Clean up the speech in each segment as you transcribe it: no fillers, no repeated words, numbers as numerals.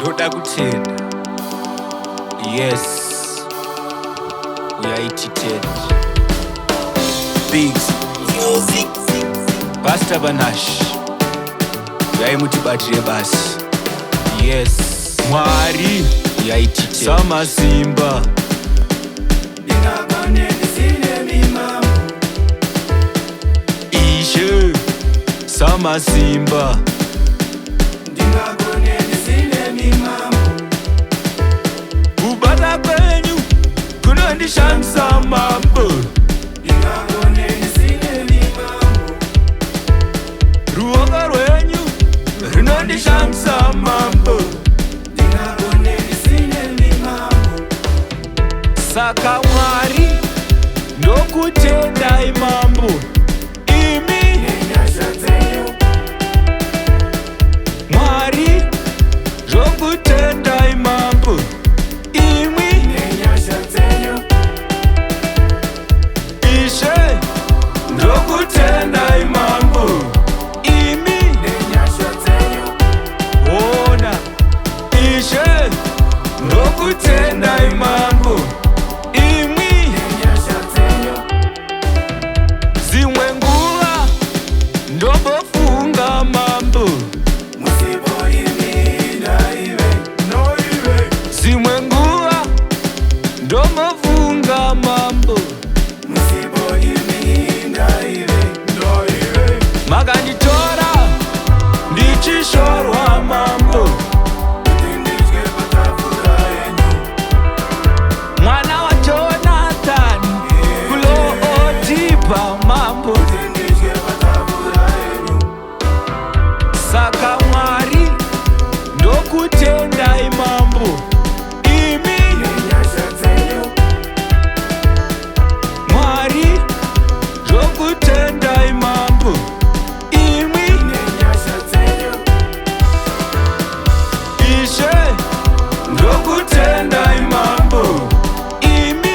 ndoda kutenda. Yes, uyaitited Big Music Pastor Banash uyaimutibatire basi. Yes, Mwari uyaitited Sama Simba Ishe Sama Simba kubata kwenyu kunondishamisa mambo. Ruoko rwenyu runondishamisa mambo. Saka Mwari ndokutendai mambo. Imi Mwari ndokutendai mambo. Imi Ishe ndokutendai mambo. Imi ona Ishe ndokutendai mambo. Imi zimwe nguva ndombofunga mambo. Zimwe nguva ndombofunga mambo. Makanditora ndichishorwa mambo. Mwana wa Jonathan kuloodipa mambo. Saka Mwari ndokutendai mambo. Imi Mwari ndokutendai mambo. Imi Ishe ndokutendai mambo. Imi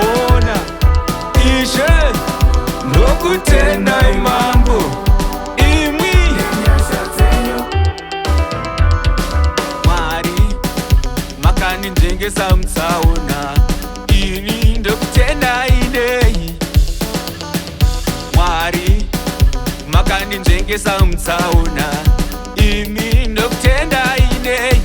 ona Ishe ndokutendai mambo. Imi Mwari makandinjengesa mutsaona. Ini ndokutendai nei. Mwari makandinjengesa mutsaona. Imi ndokutendai nei.